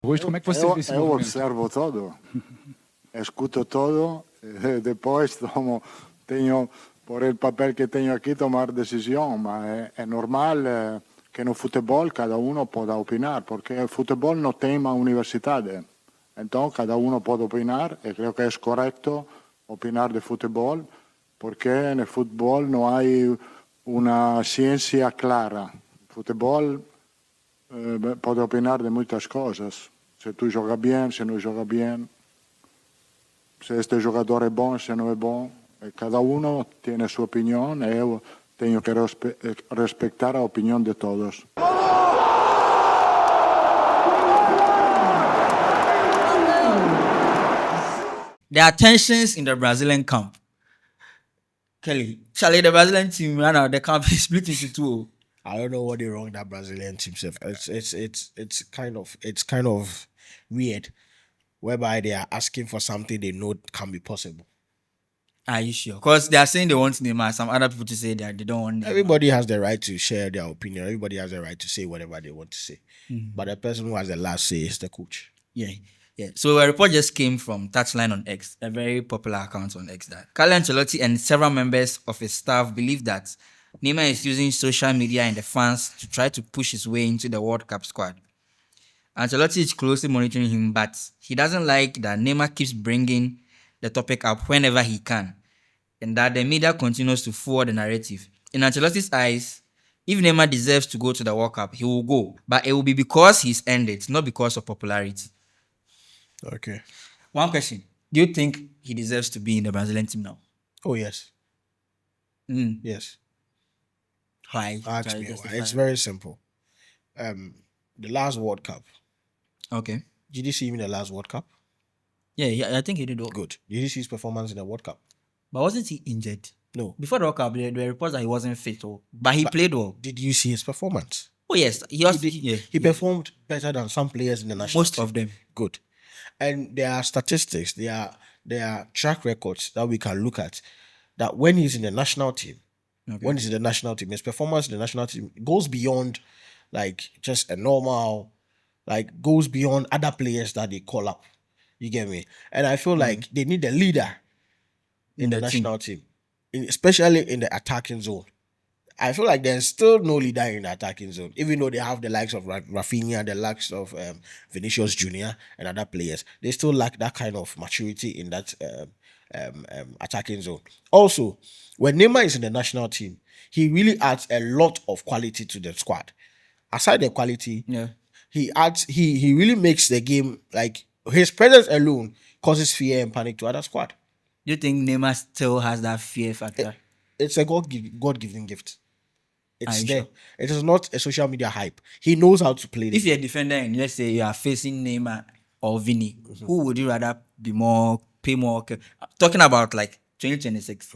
Augusto, como é que você vê esse Eu movimento? observo todo, escuto todo, depois tenho, por el papel que tenho aqui, tomar decisão, mas é normal que no futebol cada uno pode opinar, porque o futebol não tem uma universidade. Então, cada uno pode opinar, e creio que é correto opinar de futebol, porque no futebol não há uma ciência clara. Futebol pode opinar de muitas coisas. Se tu joga bem, se não joga bem, se este jogador é bom, se não é bom. Cada um tem a sua opinião e eu tenho que respeitar a opinião de todos. There are tensions in the Brazilian camp. Kelly, Charlie, the Brazilian team right now, the camp is split into two. I don't know what they wrong that Brazilian team. It's kind of weird, whereby they are asking for something they know can be possible. Are you sure? Because they are saying they want Neymar. Some other people to say that they don't want Neymar. Everybody has the right to share their opinion. Everybody has the right to say whatever they want to say. But the person who has the last say is the coach. Yeah. So a report just came from Touchline on X, a very popular account on X, that Carlo Ancelotti and several members of his staff believe that Neymar is using social media and the fans to try to push his way into the World Cup squad. Ancelotti is closely monitoring him, but he doesn't like that Neymar keeps bringing the topic up whenever he can, and that the media continues to forward the narrative. In Ancelotti's eyes, if Neymar deserves to go to the World Cup, he will go, but it will be because he's earned it, not because of popularity. Okay. One question: do you think he deserves to be in the Brazilian team now? Oh yes. Mm. Yes. Why? Ask Try me to why. justify It's it. very simple. The last World Cup. Okay. Did you see him in the last World Cup? Yeah, I think he did well. Good. Did you see his performance in the World Cup? But wasn't he injured? No. Before the World Cup, there were reports that he wasn't fit, but he played well. Did you see his performance? Oh yes, he was. He performed better than some players in the national Most team. of them. Good. And there are statistics, there are track records that we can look at, that when he's in the national team, his performance in the national team goes beyond like just a normal, like goes beyond other players that they call up. You get me? And I feel like they need a leader in the national team, especially in the attacking zone. I feel like there's still no leader in the attacking zone, even though they have the likes of Rafinha, the likes of Vinicius Junior and other players. They still lack that kind of maturity in that attacking zone. Also, when Neymar is in the national team, he really adds a lot of quality to the squad. Aside the quality, he really makes the game, like his presence alone causes fear and panic to other squad. Do you think Neymar still has that fear factor? It's a God-given gift. It's Are you there. sure? It is not a social media hype. He knows how to play. If you're a defender and let's say you are facing Neymar or Vini, who would you rather pay more? Talking about like 2026.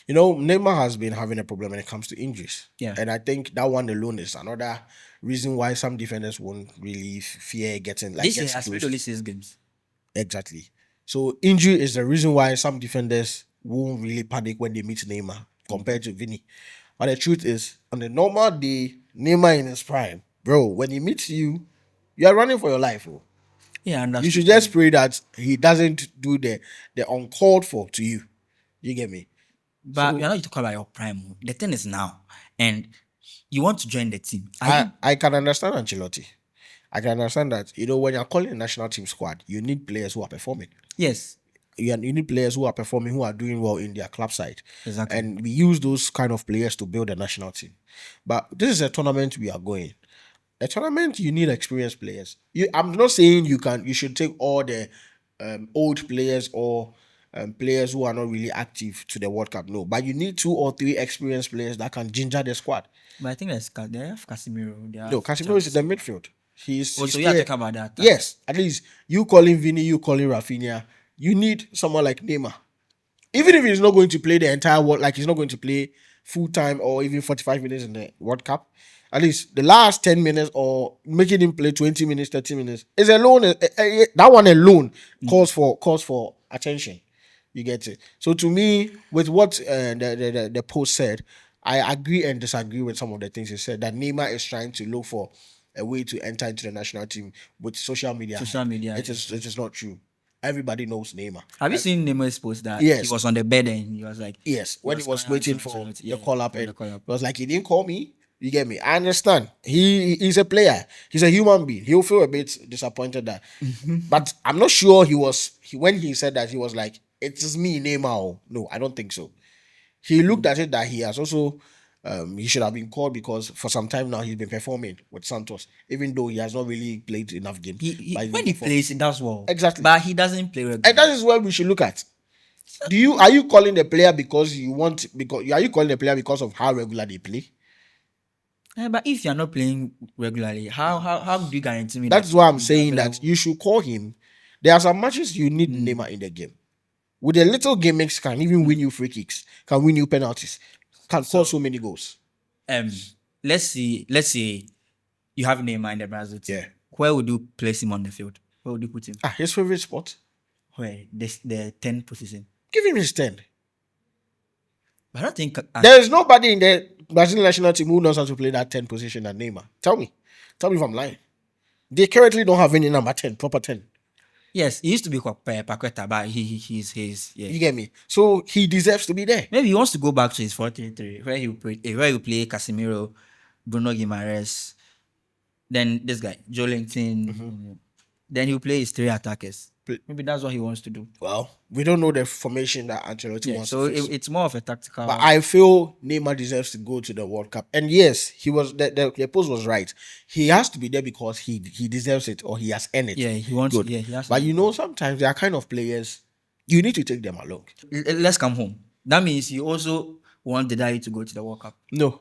You know, Neymar has been having a problem when it comes to injuries. Yeah. And I think that one alone is another reason why some defenders won't really fear getting like This year gets has played close. only 6 games. Exactly. So injury is the reason why some defenders won't really panic when they meet Neymar compared to Vini. But the truth is, on a normal day, Neymar in his prime, bro, when he meets you, you are running for your life. Oh. Yeah, and You should just pray that he doesn't do the uncalled for to you. You get me? But you're not talking about your prime. The thing is now, and you want to join the team. I can understand Ancelotti. I can understand that, you know, when you're calling a national team squad, you need players who are performing. Yes. You need players who are performing, who are doing well in their club side. Exactly. And we use those kind of players to build a national team. But this is a tournament we are going. A tournament, you need experienced players. I'm not saying you should take all the old players or players who are not really active to the World Cup. No, but you need 2 or 3 experienced players that can ginger the squad. But I think they have Casemiro. No, Casemiro is in the midfield. So you are talking about that. Yes, at least you calling Vini, you calling Rafinha. You need someone like Neymar. Even if he's not going to play the entire world, like he's not going to play full time or even 45 minutes in the World Cup, at least the last 10 minutes or making him play 20 minutes, 30 minutes is alone. That one alone calls for attention. You get it. So to me, with what the post said, I agree and disagree with some of the things he said, that Neymar is trying to look for a way to enter into the national team with social media. Social media, It is not true. Everybody knows Neymar. Have you seen Neymar's post that Yes. he was on the bed and he was like, Yes, when he was crying waiting to for Ancelotti, the call up, for and the call up. it was like, he didn't call me. You get me? I understand. He's a player. He's a human being. He'll feel a bit disappointed that, but I'm not sure when he said that, he was like, "It is me, Neymar." No, I don't think so. He looked at it that he has also, he should have been called because for some time now he's been performing with Santos, even though he has not really played enough games. But he's When been he performing. plays, he does well. Exactly. But he doesn't play regularly. And that is what we should look at. Are you calling the player because are you calling the player because of how regular they play? But if you're not playing regularly, how do you guarantee me That's that why I'm he's saying that available? you should call him. There are some matches you need Neymar in the game. With a little gimmicks, can even win you free kicks, can win you penalties, can score so many goals. Let's say you have Neymar in the Brazil team. Yeah. Where would you place him on the field? Where would you put him? His favorite spot. Where the 10 position. Give him his 10. But I don't think There is nobody in the Brazilian national team who knows how to play that 10 position than Neymar. Tell me if I'm lying. They currently don't have any number 10, proper 10. Yes, he used to be Paqueta, but he's yeah. You get me? So he deserves to be there. Maybe he wants to go back to his 4-3-3, where he play Casemiro, Bruno Guimaraes, then this guy, Joe Linton. Then he'll play his 3 attackers. Maybe that's what he wants to do. Well, we don't know the formation that Ancelotti wants So to face. it's more of a tactical. But I feel Neymar deserves to go to the World Cup. And yes, he was the post was right. He has to be there because he deserves it, or he has earned it. Yeah, he wants. Good. Yeah, he has. But sometimes there are kind of players you need to take them along. Let's come home. That means you also want the Daddy to go to the World Cup. No.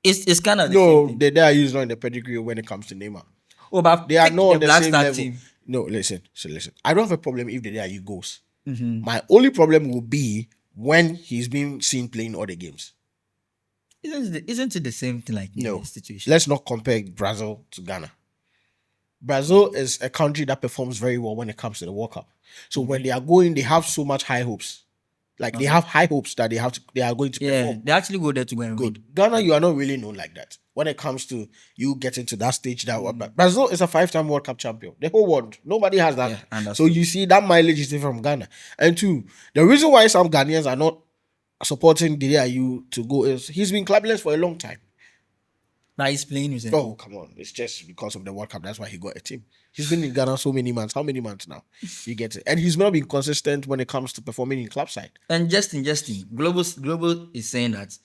It's kind of the same thing. The Daddy is not in the pedigree when it comes to Neymar. Oh, but They are not on the Black same Star level. team. No, listen. I don't have a problem if the Daddy goes. My only problem will be when he's being seen playing other games. Isn't it the same thing like No. institution? Let's not compare Brazil to Ghana. Brazil is a country that performs very well when it comes to the World Cup. So when they are going, they have so much high hopes. Like they have high hopes that they are going to perform. They actually go there to go and win. Ghana, you are not really known like that. When it comes to you getting to that stage, Brazil is a 5-time World Cup champion. The whole world, nobody has that. Yeah, so you see that mileage is different from Ghana. And two, the reason why some Ghanaians are not supporting Didier to go is he's been clubless for a long time. Now he's playing with Oh, come on. It's just because of the World Cup. That's why he got a team. He's been in Ghana so many months. How many months now? You get it. And he's not been consistent when it comes to performing in club side. And Justin, Global is saying that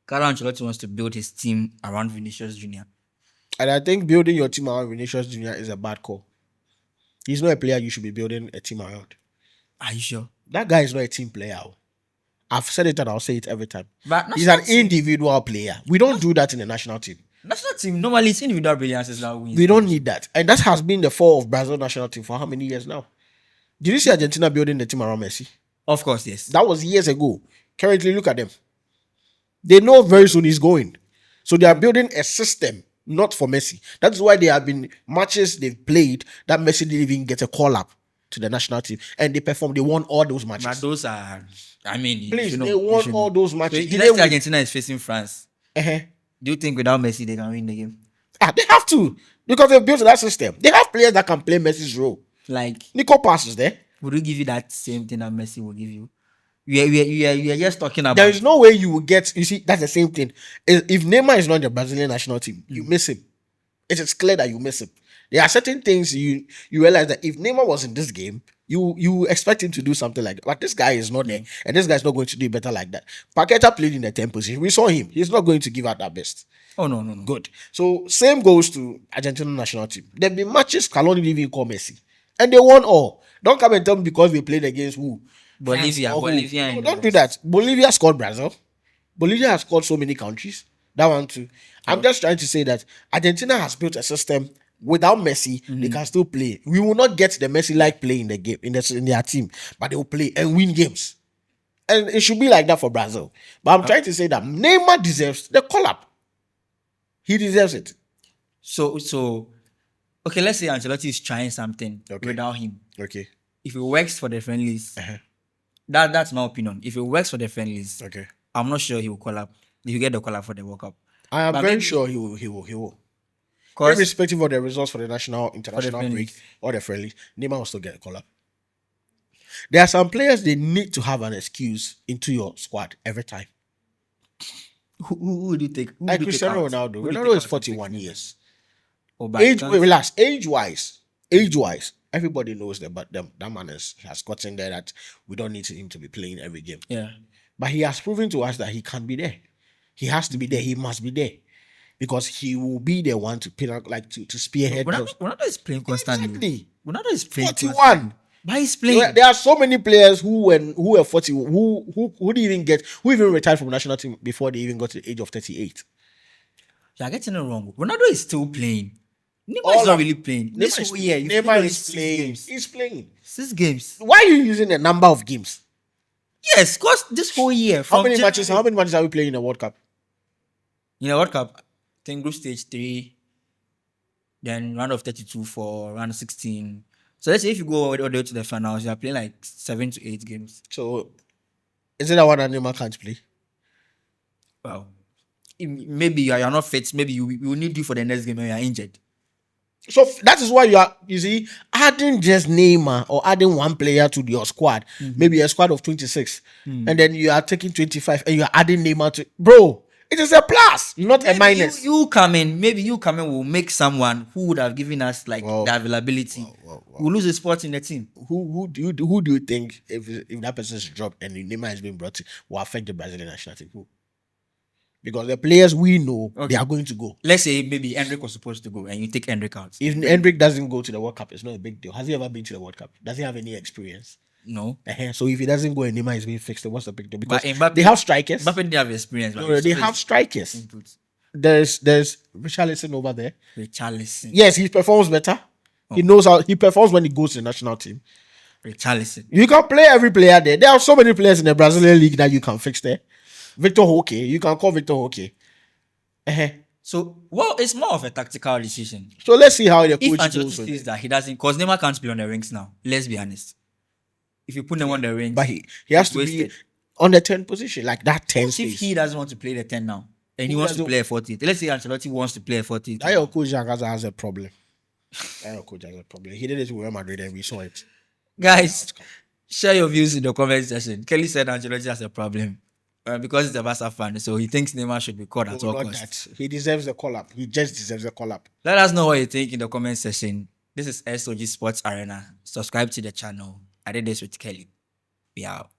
Carlo Ancelotti wants to build his team around Vinicius Jr. And I think building your team around Vinicius Jr. is a bad call. He's not a player you should be building a team around. Are you sure? That guy is not a team player. I've said it and I'll say it every time. But he's an individual player. We don't do that in the national team. National team, normally it's individual brilliance that wins. We don't need that. And that has been the fall of Brazil national team for how many years now? Did you see Argentina building the team around Messi? Of course, yes. That was years ago. Currently, look at them. They know very soon he's going. So they are building a system, not for Messi. That's why there have been matches they've played that Messi didn't even get a call up to the national team. And they performed. They won all those matches. But those are, please, they won all those matches. So let's say Argentina is facing France. Uh-huh. Do you think without Messi they can win the game? They have to. Because they've built that system. They have players that can play Messi's role. Like Nico passes there. Would we give you that same thing that Messi will give you? We are just talking about. There is no way you will get. You see, that's the same thing. If Neymar is not in the Brazilian national team, you miss him. It is clear that you miss him. There are certain things you realize that if Neymar was in this game, you expect him to do something like that. But this guy is not there, and this guy is not going to do better like that. Paqueta played in the 10th position. We saw him. He's not going to give out that best. Oh no. Good. So same goes to Argentina national team. There have been matches Carlo didn't even call Messi, and they won all. Don't come and tell me because we played against who? Bolivia. No, don't do that. Bolivia scored Brazil. Bolivia has scored so many countries. That one too. I'm just trying to say that Argentina has built a system. Without Messi, they can still play. We will not get the Messi-like play in the game in their team, but they will play and win games. And it should be like that for Brazil. But I'm trying to say that Neymar deserves the call-up. He deserves it. So okay, let's say Ancelotti is trying something without him. Okay. If it works for the friendlies, that's my opinion. If it works for the friendlies, I'm not sure he will call up. He will get the call up for the World Cup. I am very sure he will. irrespective of the results for the national, international break friendlies. or the friendlies, Neymar will still get a call up. There are some players they need to have an excuse into your squad every time. Who would you take? Like Cristiano Ronaldo. Ronaldo is 41 years. Relax. Age-wise, everybody knows that, but that man has gotten there that we don't need him to be playing every game. Yeah. But he has proven to us that he can be there. He has to be there. He must be there. Because he will be the one to pin out, like to spearhead. Ronaldo is playing constantly. Exactly. Ronaldo is playing 41. But he's playing. There are so many players who were 40 who even retired from the national team before they even got to the age of 38. You're getting it wrong. Ronaldo is still playing. Neymar is not really playing. This whole year, Neymar is playing. He's playing 6 games. Why are you using a number of games? Yes, because this whole year. How many matches are we playing in the World Cup? In the World Cup, I think group stage 3, then round of 32 for round of 16. So let's say if you go all the way to the finals, you are playing like 7 to 8 games. So is it that one that Neymar can't play? Well, maybe you are not fit. Maybe we will need you for the next game when you are injured. So that is why you see, adding just Neymar or adding one player to your squad, maybe a squad of 26, and then you are taking 25 and you are adding Neymar to, bro, it is a plus, not maybe a minus. Maybe you come in will make someone who would have given us like the availability. We'll lose a spot in the team. Who do you think if that person's dropped and Neymar has been brought in will affect the Brazilian national team? Who? Because the players we know, they are going to go. Let's say maybe Endrick was supposed to go and you take Endrick out. If Endrick doesn't go to the World Cup, it's not a big deal. Has he ever been to the World Cup? Does he have any experience? No. So if he doesn't go and Neymar is being fixed, then what's the big deal? Because Mbappe, they have strikers. Mbappe didn't have experience. No, they have strikers. Input. There's Richarlison over there. Richarlison. Yes, he performs better. He knows how he performs when he goes to the national team. Richarlison. You can play every player there. There are so many players in the Brazilian league that you can fix there. Victor Roque, you can call Victor Roque. So, well, it's more of a tactical decision. So let's see how the coach if Ancelotti goes. sees that he doesn't, because Neymar can't play on the rings now. Let's be honest. If you put them on the rings, but he has to be on the 10 position, like that 10 space. If he doesn't want to play the 10 now, and he wants to play a 48, let's say Ancelotti wants to play a 48. That your coach has a problem. He did it with Real Madrid and we saw it. Guys, share your views in the comment section. Kelly said Ancelotti has a problem. Because he's a Barca fan, so he thinks Neymar should be called at all costs. He deserves a call-up. He just deserves a call-up. Let us know what you think in the comment section. This is SOG Sports Arena. Subscribe to the channel. I did this with Kelly. We out.